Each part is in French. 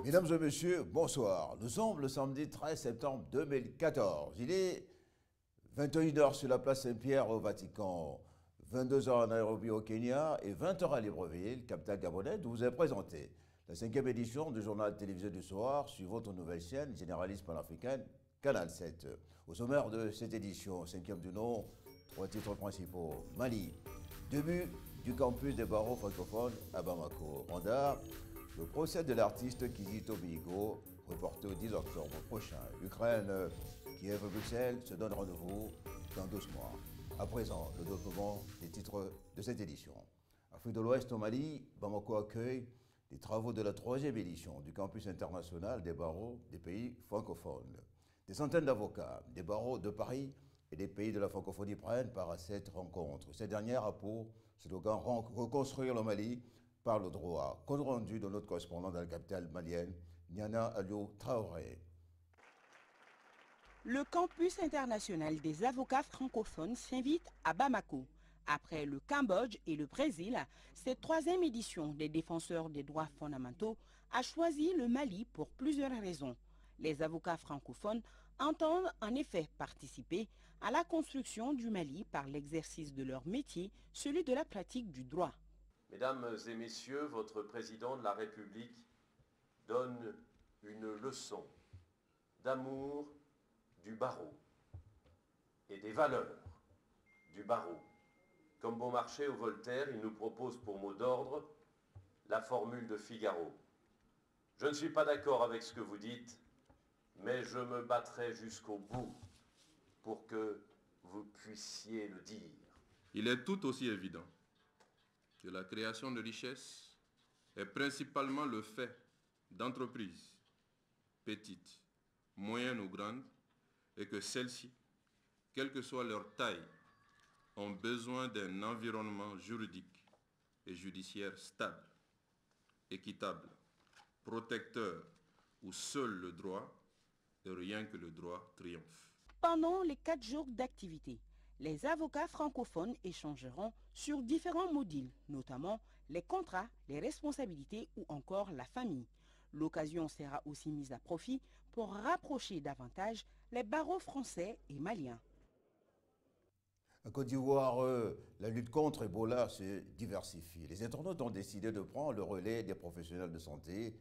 Mesdames et messieurs, bonsoir. Nous sommes le samedi 13 septembre 2014. Il est 21h sur la place Saint-Pierre au Vatican, 22h en Nairobi au Kenya et 20h à Libreville, capitale gabonaise, où vous est présenté la 5e édition du journal télévisé du soir sur votre nouvelle chaîne généraliste panafricaine, Canal 7. Au sommaire de cette édition, 5e du nom, 3 titres principaux. Mali, début du campus des barreaux francophones à Bamako. Rwanda, le procès de l'artiste Kizito Mihigo, reporté au 10 octobre prochain. Ukraine, Kiev et Bruxelles se donnent rendez-vous dans 12 mois. À présent, le document des titres de cette édition. Afrique de l'Ouest au Mali, Bamako accueille les travaux de la 3e édition du campus international des barreaux des pays francophones. Des centaines d'avocats des barreaux de Paris et des pays de la francophonie prennent part à cette rencontre. Cette dernière a pour slogan « Reconstruire le Mali par le droit ». Compte rendu de notre correspondant dans la capitale malienne, Niana Alio Traoré. Le campus international des avocats francophones s'invite à Bamako. Après le Cambodge et le Brésil, cette 3e édition des défenseurs des droits fondamentaux a choisi le Mali pour plusieurs raisons. Les avocats francophones entendent en effet participer à la construction du Mali par l'exercice de leur métier, celui de la pratique du droit. Mesdames et messieurs, votre président de la République donne une leçon d'amour du barreau et des valeurs du barreau. Comme Beaumarchais ou Voltaire, il nous propose pour mot d'ordre la formule de Figaro. Je ne suis pas d'accord avec ce que vous dites, mais je me battrai jusqu'au bout pour que vous puissiez le dire. Il est tout aussi évident que la création de richesses est principalement le fait d'entreprises petites, moyennes ou grandes, et que celles-ci, quelle que soit leur taille, ont besoin d'un environnement juridique et judiciaire stable, équitable, protecteur, où seul le droit et rien que le droit triomphe. Pendant les 4 jours d'activité, les avocats francophones échangeront sur différents modules, notamment les contrats, les responsabilités ou encore la famille. L'occasion sera aussi mise à profit pour rapprocher davantage les barreaux français et maliens. En Côte d'Ivoire, la lutte contre Ebola se diversifie. Les internautes ont décidé de prendre le relais des professionnels de santé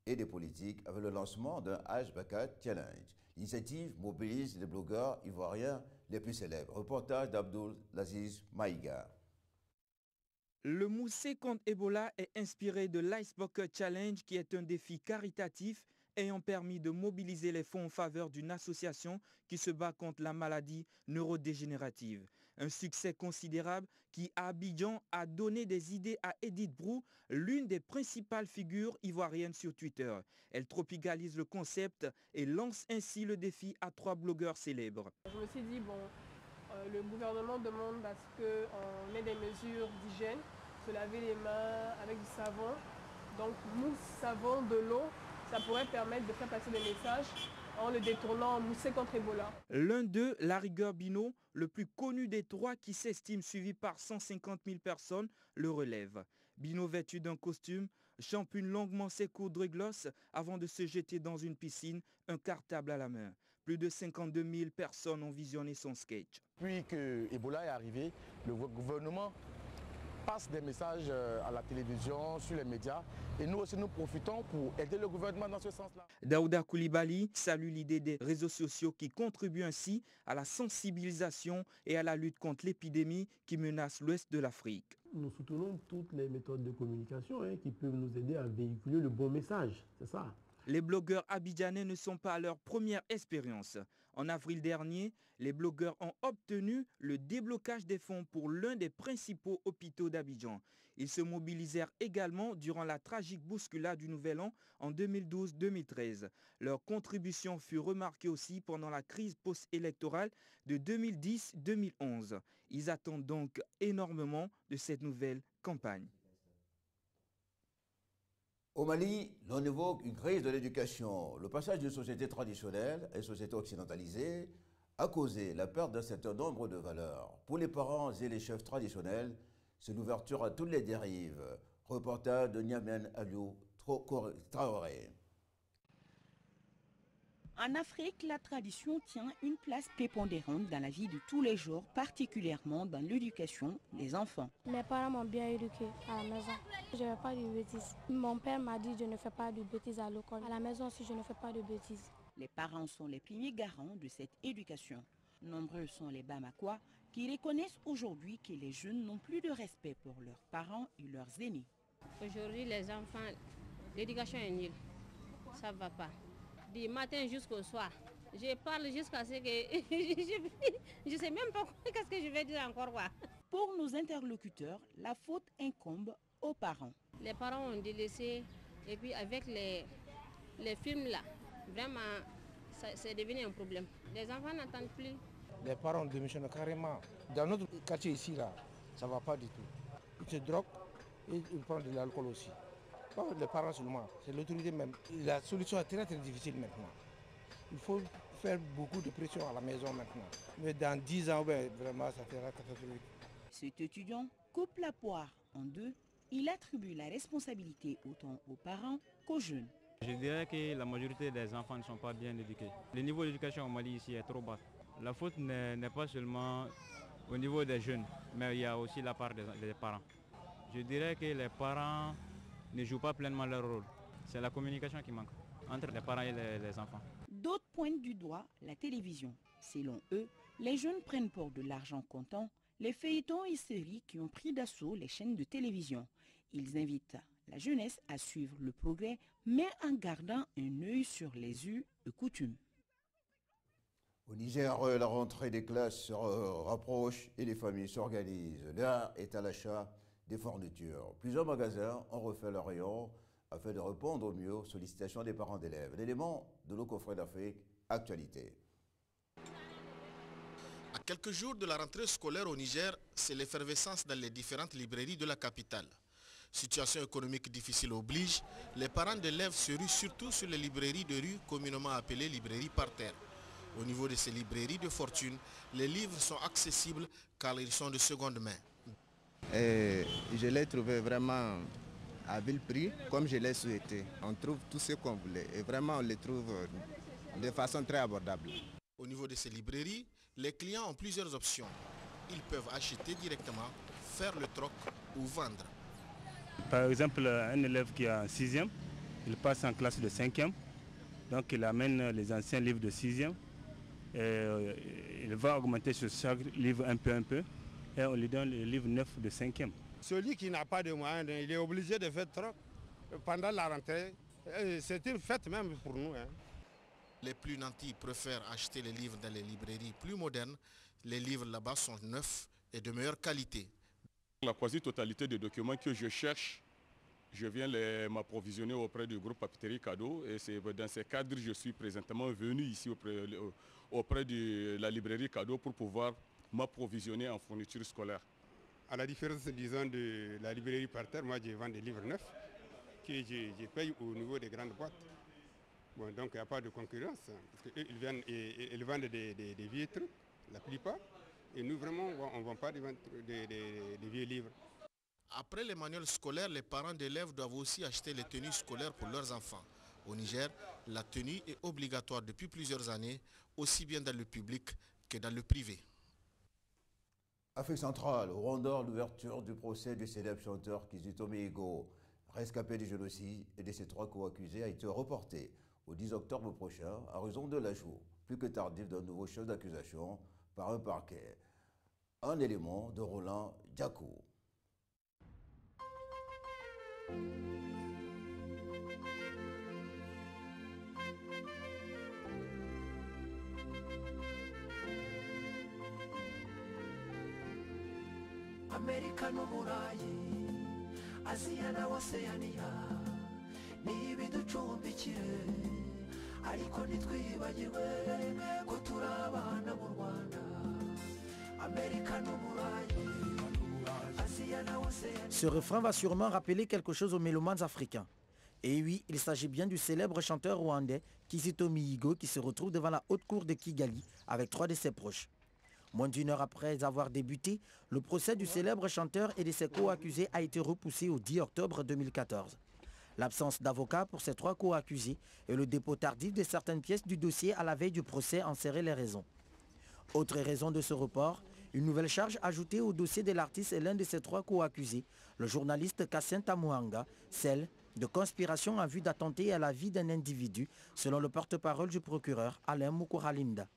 et des politiques avec le lancement d'un H24 Challenge. L'initiative mobilise les blogueurs ivoiriens les plus célèbres. Reportage d'Abdul Aziz Maïga. Le Moussé contre Ebola est inspiré de l'Ice Bucket Challenge, qui est un défi caritatif ayant permis de mobiliser les fonds en faveur d'une association qui se bat contre la maladie neurodégénérative. Un succès considérable qui, à Abidjan, a donné des idées à Edith Brou, l'une des principales figures ivoiriennes sur Twitter. Elle tropicalise le concept et lance ainsi le défi à 3 blogueurs célèbres. Je me suis dit, le gouvernement demande à ce qu'on ait des mesures d'hygiène, se laver les mains avec du savon, donc mousse, savon, de l'eau. Ça pourrait permettre de faire passer le message en le détournant en Moussé contre Ebola. L'un d'eux, La Rigueur Bino, le plus connu des 3 qui s'estime suivi par 150 000 personnes, le relève. Bino, vêtu d'un costume, champune longuement ses cours de gloss avant de se jeter dans une piscine, un cartable à la main. Plus de 52 000 personnes ont visionné son sketch. Depuis que Ebola est arrivé, le gouvernement passe des messages à la télévision, sur les médias, et nous aussi nous profitons pour aider le gouvernement dans ce sens-là. Daouda Koulibaly salue l'idée des réseaux sociaux qui contribuent ainsi à la sensibilisation et à la lutte contre l'épidémie qui menace l'ouest de l'Afrique. Nous soutenons toutes les méthodes de communication qui peuvent nous aider à véhiculer le bon message, c'est ça. Les blogueurs abidjanais ne sont pas à leur première expérience. En avril dernier, les blogueurs ont obtenu le déblocage des fonds pour l'un des principaux hôpitaux d'Abidjan. Ils se mobilisèrent également durant la tragique bousculade du Nouvel An en 2012-2013. Leur contribution fut remarquée aussi pendant la crise post-électorale de 2010-2011. Ils attendent donc énormément de cette nouvelle campagne. Au Mali, l'on évoque une crise de l'éducation. Le passage d'une société traditionnelle à une société occidentalisée a causé la perte d'un certain nombre de valeurs. Pour les parents et les chefs traditionnels, c'est l'ouverture à toutes les dérives. Reportage de Niamène Aliou Traoré. En Afrique, la tradition tient une place prépondérante dans la vie de tous les jours, particulièrement dans l'éducation des enfants. Mes parents m'ont bien éduqué à la maison. Je ne fais pas de bêtises. Mon père m'a dit que je ne fais pas de bêtises à l'école. À la maison aussi, je ne fais pas de bêtises. Les parents sont les premiers garants de cette éducation. Nombreux sont les Bamakois qui reconnaissent aujourd'hui que les jeunes n'ont plus de respect pour leurs parents et leurs aînés. Aujourd'hui, les enfants, l'éducation est nulle. Ça ne va pas. Du matin jusqu'au soir. Je parle jusqu'à ce que je ne sais même pas qu'est-ce que je vais dire encore. Quoi. Pour nos interlocuteurs, la faute incombe aux parents. Les parents ont délaissé et puis avec les films là, vraiment, c'est devenu un problème. Les enfants n'entendent plus. Les parents démissionnent carrément. Dans notre quartier ici, là, ça ne va pas du tout. Ils se droguent et ils prennent de l'alcool aussi. Pas les parents seulement, c'est l'autorité même. La solution est très très difficile maintenant. Il faut faire beaucoup de pression à la maison maintenant. Mais dans 10 ans, vraiment, ça fera catastrophique. Cet étudiant coupe la poire en deux. Il attribue la responsabilité autant aux parents qu'aux jeunes. Je dirais que la majorité des enfants ne sont pas bien éduqués. Le niveau d'éducation au Mali ici est trop bas. La faute n'est pas seulement au niveau des jeunes, mais il y a aussi la part des parents. Je dirais que les parents ne jouent pas pleinement leur rôle. C'est la communication qui manque entre les parents et les enfants. D'autres pointent du doigt la télévision. Selon eux, les jeunes prennent pour de l'argent comptant les feuilletons et séries qui ont pris d'assaut les chaînes de télévision. Ils invitent la jeunesse à suivre le progrès, mais en gardant un œil sur les us et coutumes. Au Niger, la rentrée des classes se rapproche et les familles s'organisent. L'heure est à l'achat des fournitures. Plusieurs magasins ont refait leur rayon afin de répondre au mieux aux sollicitations des parents d'élèves. L'élément de nos confrères d'Afrique, actualité. À quelques jours de la rentrée scolaire au Niger, c'est l'effervescence dans les différentes librairies de la capitale. Situation économique difficile oblige, les parents d'élèves se ruent surtout sur les librairies de rue communément appelées librairies par terre. Au niveau de ces librairies de fortune, les livres sont accessibles car ils sont de seconde main. Et je l'ai trouvé vraiment à vil prix, comme je l'ai souhaité. On trouve tout ce qu'on voulait et vraiment on les trouve de façon très abordable. Au niveau de ces librairies, les clients ont plusieurs options. Ils peuvent acheter directement, faire le troc ou vendre. Par exemple, un élève qui est en 6e, il passe en classe de 5e, donc il amène les anciens livres de 6e. Et il va augmenter sur chaque livre un peu, et on lui donne le livre neuf de 5e. Celui qui n'a pas de moyens, il est obligé de faire troc pendant la rentrée. C'est une fête même pour nous. Les plus nantis préfèrent acheter les livres dans les librairies plus modernes. Les livres là-bas sont neufs et de meilleure qualité. La quasi-totalité des documents que je cherche, je viens m'approvisionner auprès du groupe Papeterie Cadeau et c'est dans ces cadres que je suis présentement venu ici auprès de la librairie Cadeau pour pouvoir m'approvisionner en fourniture scolaire. À la différence, disons, de la librairie par terre, moi je vends des livres neufs que je paye au niveau des grandes boîtes. Bon, donc il n'y a pas de concurrence, parce qu'ils vendent des vieux trucs, la plupart, et nous vraiment on ne vend pas des vieux livres. Après les manuels scolaires, les parents d'élèves doivent aussi acheter les tenues scolaires pour leurs enfants. Au Niger, la tenue est obligatoire depuis plusieurs années, aussi bien dans le public que dans le privé. Afrique centrale, au Rwanda, l'ouverture du procès du célèbre chanteur Kizito Mihigo, rescapé du génocide et de ses 3 co-accusés, a été reportée au 10 octobre prochain à raison de l'ajout, plus que tardif, d'un nouveau chef d'accusation par un parquet. Un élément de Roland Diakou. Amerika n'Uburayi, Aziya na Oceania, ni ibiducumbikire, ariko ntitwibagirwe ko turi abana mu Rwanda. Amerika n'Uburayi, Aziya na Oceania. Ce refrain va sûrement rappeler quelque chose aux mélomanes africains. Et oui, il s'agit bien du célèbre chanteur rwandais Kizito Mihigo qui se retrouve devant la haute cour de Kigali avec 3 de ses proches. Moins d'1 heure après avoir débuté, le procès du célèbre chanteur et de ses co-accusés a été repoussé au 10 octobre 2014. L'absence d'avocat pour ces 3 co-accusés et le dépôt tardif de certaines pièces du dossier à la veille du procès en seraient les raisons. Autre raison de ce report, une nouvelle charge ajoutée au dossier de l'artiste et l'un de ses 3 co-accusés, le journaliste Cassien Tamouanga, celle de conspiration en vue d'attenter à la vie d'un individu, selon le porte-parole du procureur Alain Mukuralinda.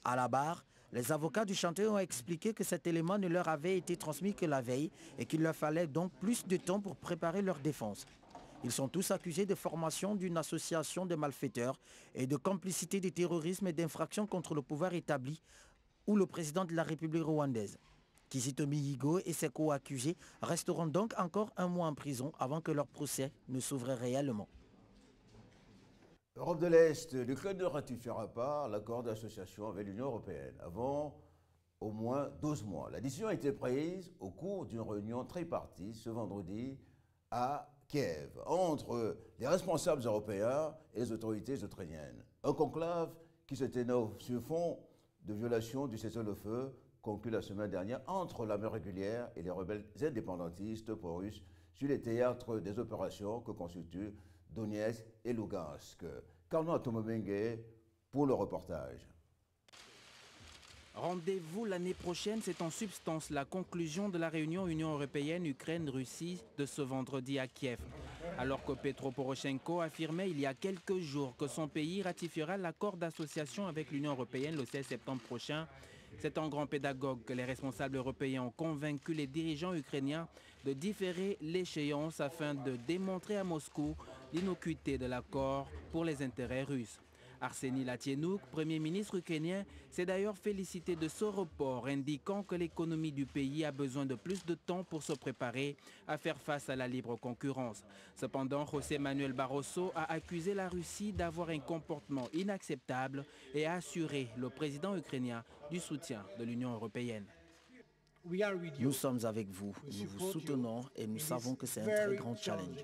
À la barre, les avocats du chanteur ont expliqué que cet élément ne leur avait été transmis que la veille et qu'il leur fallait donc plus de temps pour préparer leur défense. Ils sont tous accusés de formation d'une association de malfaiteurs et de complicité de terrorisme et d'infraction contre le pouvoir établi ou le président de la République rwandaise. Kizito Mihigo et ses co-accusés resteront donc encore 1 mois en prison avant que leur procès ne s'ouvre réellement. Europe de l'Est, l'Ukraine ne ratifiera pas l'accord d'association avec l'Union européenne avant au moins 12 mois. La décision a été prise au cours d'une réunion tripartite ce vendredi à Kiev, entre les responsables européens et les autorités ukrainiennes. Un conclave qui se tenait sur fond de violation du cessez-le-feu conclu la semaine dernière entre l'armée régulière et les rebelles indépendantistes pro-russes sur les théâtres des opérations que constituent Donetsk et Lugansk. Carlo Atomobengue pour le reportage. Rendez-vous l'année prochaine, c'est en substance la conclusion de la réunion Union européenne-Ukraine-Russie de ce vendredi à Kiev. Alors que Petro Poroshenko affirmait il y a quelques jours que son pays ratifiera l'accord d'association avec l'Union européenne le 16 septembre prochain, c'est en grand pédagogue que les responsables européens ont convaincu les dirigeants ukrainiens de différer l'échéance afin de démontrer à Moscou l'innocuité de l'accord pour les intérêts russes. Arseny Latchenuk, Premier ministre ukrainien, s'est d'ailleurs félicité de ce report, indiquant que l'économie du pays a besoin de plus de temps pour se préparer à faire face à la libre concurrence. Cependant, José Manuel Barroso a accusé la Russie d'avoir un comportement inacceptable et a assuré le président ukrainien du soutien de l'Union européenne. Nous sommes avec vous, nous vous soutenons et nous savons que c'est un très grand challenge.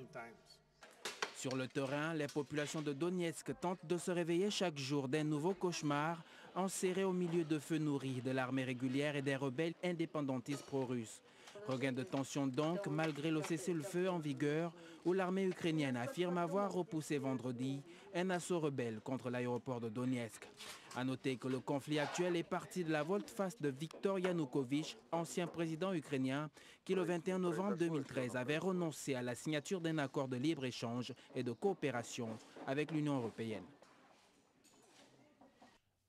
Sur le terrain, les populations de Donetsk tentent de se réveiller chaque jour d'un nouveau cauchemar, enserrées au milieu de feux nourris de l'armée régulière et des rebelles indépendantistes pro-russes. Regain de tension donc, malgré le cessez-le-feu en vigueur, où l'armée ukrainienne affirme avoir repoussé vendredi un assaut rebelle contre l'aéroport de Donetsk. A noter que le conflit actuel est parti de la volte-face de Viktor Yanukovych, ancien président ukrainien, qui le 21 novembre 2013 avait renoncé à la signature d'un accord de libre-échange et de coopération avec l'Union européenne.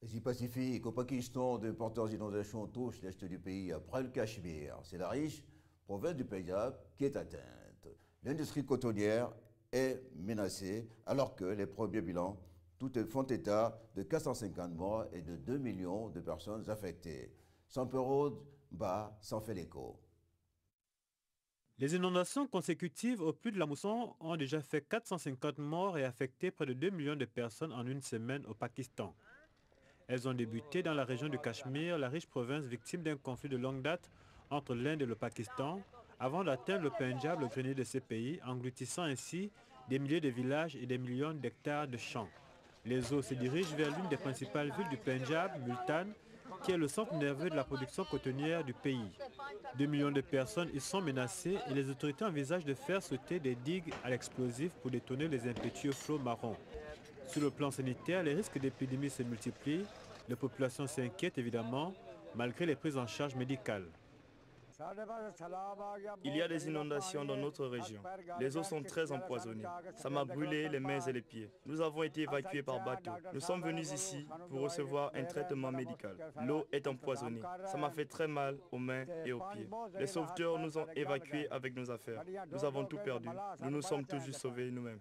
Asie Pacifique, au Pakistan, d'importantes inondations touchent l'est du pays après le Cachemire. C'est la riche province du Pendjab qui est atteinte. L'industrie cotonnière est menacée alors que les premiers bilans font état de 450 morts et de 2 millions de personnes affectées. Samperod Ba s'en fait l'écho. Les inondations consécutives au puits de la mousson ont déjà fait 450 morts et affecté près de 2 millions de personnes en une semaine au Pakistan. Elles ont débuté dans la région du Cachemire, la riche province victime d'un conflit de longue date entre l'Inde et le Pakistan, avant d'atteindre le Pendjab, le grenier de ces pays, engloutissant ainsi des milliers de villages et des millions d'hectares de champs. Les eaux se dirigent vers l'une des principales villes du Pendjab, Multan, qui est le centre nerveux de la production cotonnière du pays. 2 millions de personnes y sont menacées et les autorités envisagent de faire sauter des digues à l'explosif pour détourner les impétueux flots marrons. Sur le plan sanitaire, les risques d'épidémie se multiplient. Les populations s'inquiètent évidemment, malgré les prises en charge médicales. Il y a des inondations dans notre région. Les eaux sont très empoisonnées. Ça m'a brûlé les mains et les pieds. Nous avons été évacués par bateau. Nous sommes venus ici pour recevoir un traitement médical. L'eau est empoisonnée. Ça m'a fait très mal aux mains et aux pieds. Les sauveteurs nous ont évacués avec nos affaires. Nous avons tout perdu. Nous nous sommes tout juste sauvés nous-mêmes.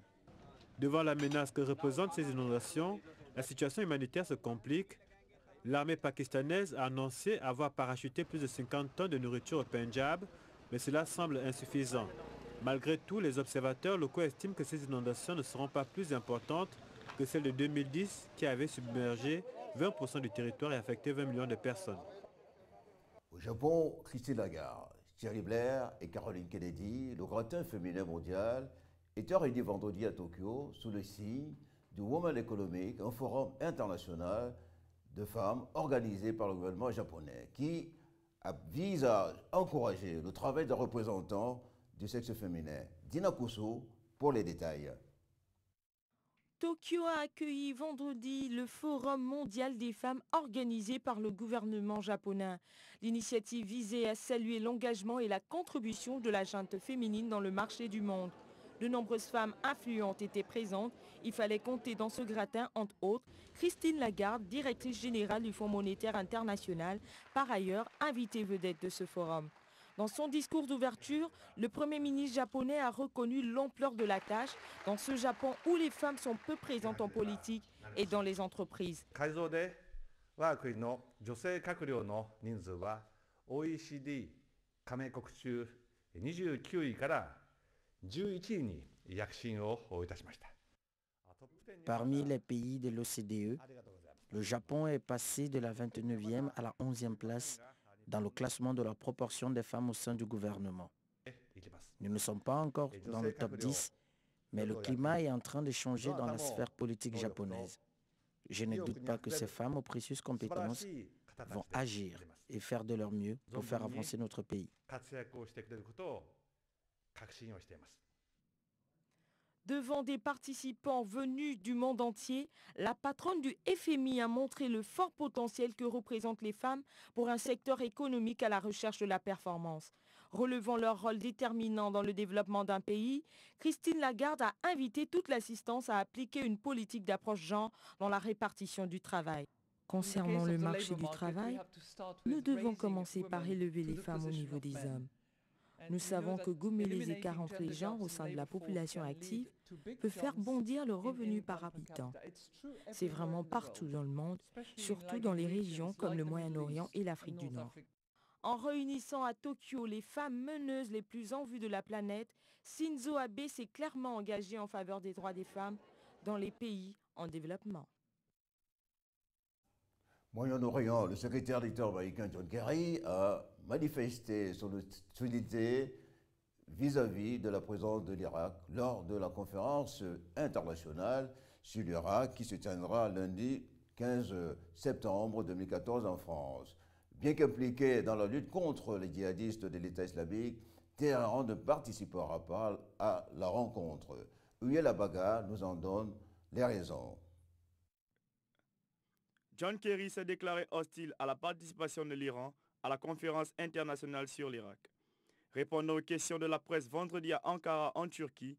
Devant la menace que représentent ces inondations, la situation humanitaire se complique. L'armée pakistanaise a annoncé avoir parachuté plus de 50 tonnes de nourriture au Pendjab, mais cela semble insuffisant. Malgré tout, les observateurs locaux estiment que ces inondations ne seront pas plus importantes que celles de 2010 qui avaient submergé 20% du territoire et affecté 20 millions de personnes. Au Japon, Christine Lagarde, Thierry Blair et Caroline Kennedy, le gratin féminin mondial, étaient réunis vendredi à Tokyo sous le signe du Women Economic, un forum international de femmes organisé par le gouvernement japonais qui vise à encourager le travail des représentants du sexe féminin. Dina Kusu pour les détails. Tokyo a accueilli vendredi le Forum mondial des femmes organisé par le gouvernement japonais. L'initiative visait à saluer l'engagement et la contribution de la gente féminine dans le marché du monde. De nombreuses femmes influentes étaient présentes. Il fallait compter dans ce gratin, entre autres, Christine Lagarde, directrice générale du Fonds monétaire international, par ailleurs invitée vedette de ce forum. Dans son discours d'ouverture, le Premier ministre japonais a reconnu l'ampleur de la tâche dans ce Japon où les femmes sont peu présentes en politique et dans les entreprises. Parmi les pays de l'OCDE, le Japon est passé de la 29e à la 11e place dans le classement de la proportion des femmes au sein du gouvernement. Nous ne sommes pas encore dans le top 10, mais le climat est en train de changer dans la sphère politique japonaise. Je ne doute pas que ces femmes aux précieuses compétences vont agir et faire de leur mieux pour faire avancer notre pays. Devant des participants venus du monde entier, la patronne du FMI a montré le fort potentiel que représentent les femmes pour un secteur économique à la recherche de la performance. Relevant leur rôle déterminant dans le développement d'un pays, Christine Lagarde a invité toute l'assistance à appliquer une politique d'approche genre dans la répartition du travail. Concernant le marché du travail, nous devons commencer par élever les femmes au niveau des hommes. Nous savons que gommer les écarts entre les genres au sein de la population active peut faire bondir le revenu par habitant. C'est vraiment partout dans le monde, surtout dans les régions comme le Moyen-Orient et l'Afrique du Nord. En réunissant à Tokyo les femmes meneuses les plus en vue de la planète, Shinzo Abe s'est clairement engagé en faveur des droits des femmes dans les pays en développement. Moyen-Orient, le secrétaire d'État américain John Kerry a manifesté son hostilité vis-à-vis de la présence de l'Irak lors de la conférence internationale sur l'Irak qui se tiendra lundi 15 septembre 2014 en France. Bien qu'impliqué dans la lutte contre les djihadistes de l'État islamique, Téhéran ne participera pas à la rencontre. Uyel Abaga nous en donne les raisons. John Kerry s'est déclaré hostile à la participation de l'Iran à la conférence internationale sur l'Irak. Répondant aux questions de la presse vendredi à Ankara en Turquie,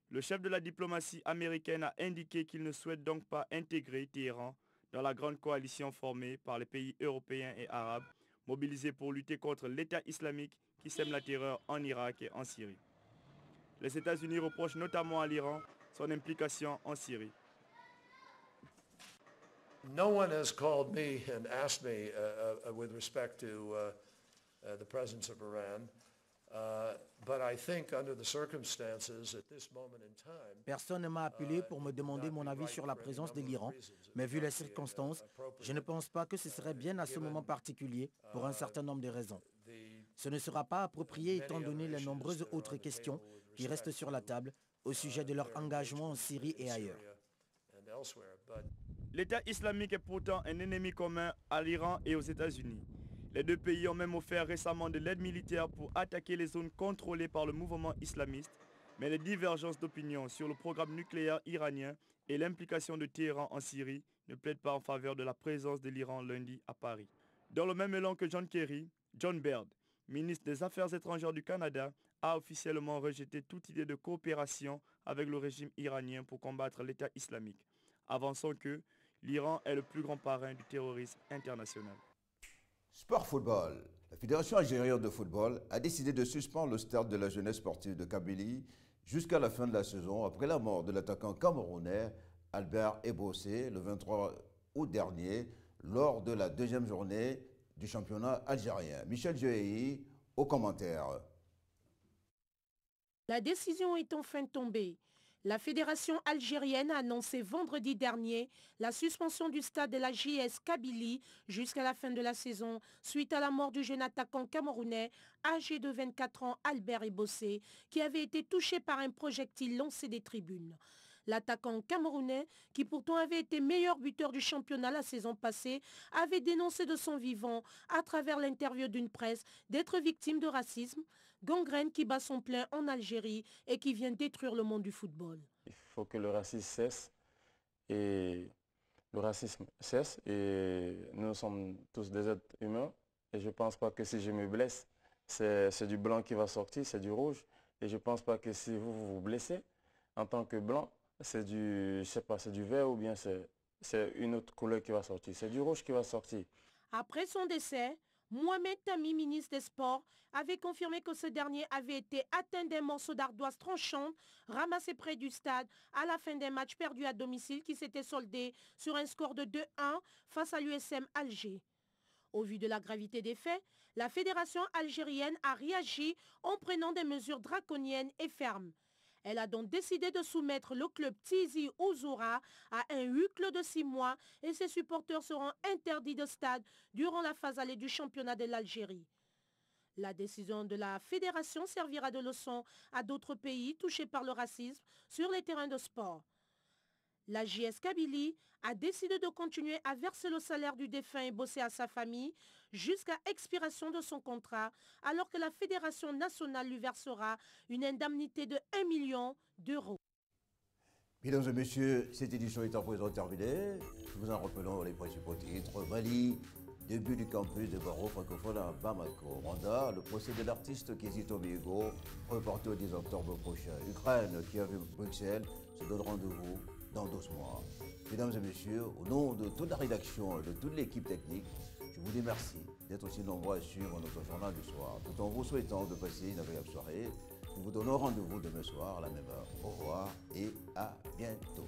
le chef de la diplomatie américaine a indiqué qu'il ne souhaite donc pas intégrer Téhéran dans la grande coalition formée par les pays européens et arabes mobilisés pour lutter contre l'État islamique qui sème la terreur en Irak et en Syrie. Les États-Unis reprochent notamment à l'Iran son implication en Syrie. No one has called me and asked me with respect to the presence of Iran, but I think under the circumstances at this moment in time. Personne ne m'a appelé pour me demander mon avis sur la présence de l'Iran, mais vu les circonstances, je ne pense pas que ce serait bien à ce moment particulier pour un certain nombre de raisons. Ce ne sera pas approprié étant donné les nombreuses autres questions qui restent sur la table au sujet de leur engagement en Syrie et ailleurs. L'État islamique est pourtant un ennemi commun à l'Iran et aux États-Unis. Les deux pays ont même offert récemment de l'aide militaire pour attaquer les zones contrôlées par le mouvement islamiste, mais les divergences d'opinion sur le programme nucléaire iranien et l'implication de Téhéran en Syrie ne plaident pas en faveur de la présence de l'Iran lundi à Paris. Dans le même élan que John Kerry, John Baird, ministre des Affaires étrangères du Canada, a officiellement rejeté toute idée de coopération avec le régime iranien pour combattre l'État islamique, avançant que l'Iran est le plus grand parrain du terrorisme international. Sport football. La Fédération algérienne de football a décidé de suspendre le stade de la jeunesse sportive de Kabylie jusqu'à la fin de la saison après la mort de l'attaquant camerounais Albert Ebossé le 23 août dernier lors de la deuxième journée du championnat algérien. Michel Djehi au commentaire. La décision est enfin tombée. La fédération algérienne a annoncé vendredi dernier la suspension du stade de la JS Kabylie jusqu'à la fin de la saison suite à la mort du jeune attaquant camerounais âgé de 24 ans Albert Ebossé qui avait été touché par un projectile lancé des tribunes. L'attaquant camerounais, qui pourtant avait été meilleur buteur du championnat la saison passée, avait dénoncé de son vivant, à travers l'interview d'une presse, d'être victime de racisme, gangrène qui bat son plein en Algérie et qui vient détruire le monde du football. Il faut que le racisme cesse et nous sommes tous des êtres humains et je ne pense pas que si je me blesse, c'est du blanc qui va sortir, c'est du rouge. Et je ne pense pas que si vous vous blessez en tant que blanc, c'est du, je sais pas, c'est du vert ou bien c'est une autre couleur qui va sortir. C'est du rouge qui va sortir. Après son décès, Mohamed Tami, ministre des Sports, avait confirmé que ce dernier avait été atteint d'un morceau d'ardoise tranchante ramassé près du stade à la fin d'un match perdu à domicile qui s'était soldé sur un score de 2-1 face à l'USM Alger. Au vu de la gravité des faits, la fédération algérienne a réagi en prenant des mesures draconiennes et fermes. Elle a donc décidé de soumettre le club Tizi Ouzou-Raa à un huis clos de 6 mois et ses supporters seront interdits de stade durant la phase allée du championnat de l'Algérie. La décision de la fédération servira de leçon à d'autres pays touchés par le racisme sur les terrains de sport. La JS Kabylie a décidé de continuer à verser le salaire du défunt et bosser à sa famille jusqu'à expiration de son contrat, alors que la Fédération nationale lui versera une indemnité de 1 million d'euros. Mesdames et messieurs, cette édition est à présent terminée. Nous en rappelons les principaux titres. Mali, début du campus de barreau francophone à Bamako. Rwanda, le procès de l'artiste Kizito Mihigo, reporté au 10 octobre prochain. Ukraine, qui a vu Bruxelles, se donne rendez-vous dans 12 mois. Mesdames et messieurs, au nom de toute la rédaction et de toute l'équipe technique, je vous remercie d'être aussi nombreux à suivre notre journal du soir, tout en vous souhaitant de passer une agréable soirée. Nous vous donnons rendez-vous demain soir à la même heure. Au revoir et à bientôt.